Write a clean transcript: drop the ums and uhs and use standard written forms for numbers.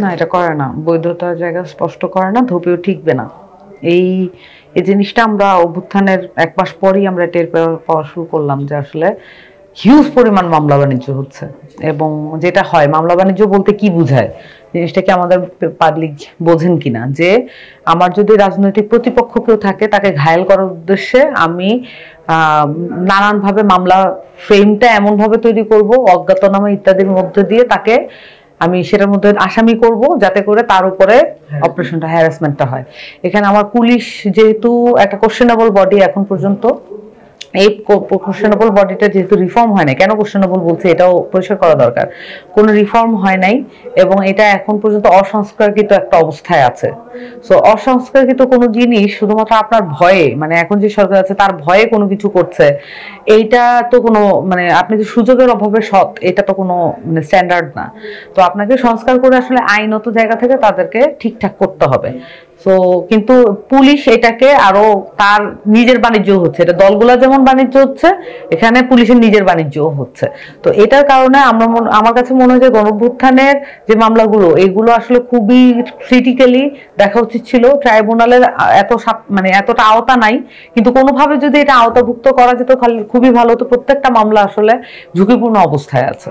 না, এটা করে না, বৈধতার জায়গা স্পষ্ট করে না, ধোপেও ঠিকবে না। এই এই জিনিসটা আমরা অভ্যুত্থানের 1 মাস পরই আমরা টের পাওয়া শুরু করলাম যে আসলে হিউজ পরিমাণ মামলা বাণিজ্য হচ্ছে। এবং যেটা হয়, মামলা বাণিজ্য বলতে কি বোঝায়, জিনিসটা কি আমাদের পাবলিক বোঝেন কিনা, যে আমার যদি রাজনৈতিক প্রতিপক্ষ কেউ থাকে তাকে ঘায়েল করার উদ্দেশ্যে আমি নানানভাবে মামলা ফ্রেমটা এমনভাবে তৈরি করব, অজ্ঞাতনামা ইত্যাদির মধ্যে দিয়ে তাকে আমি সেটার মধ্যে আসামি করব, যাতে করে তার উপরে অপারেশনটা, হ্যারাসমেন্টটা হয়। এখানে আমার পুলিশ যেহেতু একটা কোশ্চেনেবল বডি এখন পর্যন্ত, এই কোশ্চেনেবল বডিটা যেহেতু রিফর্ম হয় নাই, কেন কোশ্চেনেবল বলছি এটাও পরিষ্কার করা দরকার, কোনো রিফর্ম হয় নাই এবং এটা এখন পর্যন্ত অসংস্কারকৃত একটা অবস্থায় আছে। সো অসংস্কারকৃত কোনো জিনিস শুধুমাত্র আপনার ভয়ে, মানে এখন যে সরকার আছে তার ভয়ে কোনো কিছু করছে, এইটা তো কোনো, মানে আপনি যে সুযোগের অভাবে সৎ, এটা তো কোনো মানে স্ট্যান্ডার্ড না। তো আপনাকে সংস্কার করে আসলে আইনত জায়গা থেকে তাদেরকে ঠিকঠাক করতে হবে। সো কিন্তু পুলিশ এটাকে আরো তার নিজের বাণিজ্য হচ্ছে, এটা দলগুলা যেমন বাণিজ্য হচ্ছে, এখানে পুলিশের নিজের বাণিজ্যও হচ্ছে। তো এটার কারণে আমার কাছে মনে হয় যে গণঅভ্যুত্থানের যে মামলাগুলো, এগুলো আসলে খুবই ক্রিটিক্যালি দেখা উচিত ছিল। ট্রাইব্যুনালের মানে এতটা আওতা নাই, কিন্তু কোনোভাবে যদি এটা আওতাভুক্ত করা যেত খুবই ভালো হতো। প্রত্যেকটা মামলা আসলে ঝুঁকিপূর্ণ অবস্থায় আছে।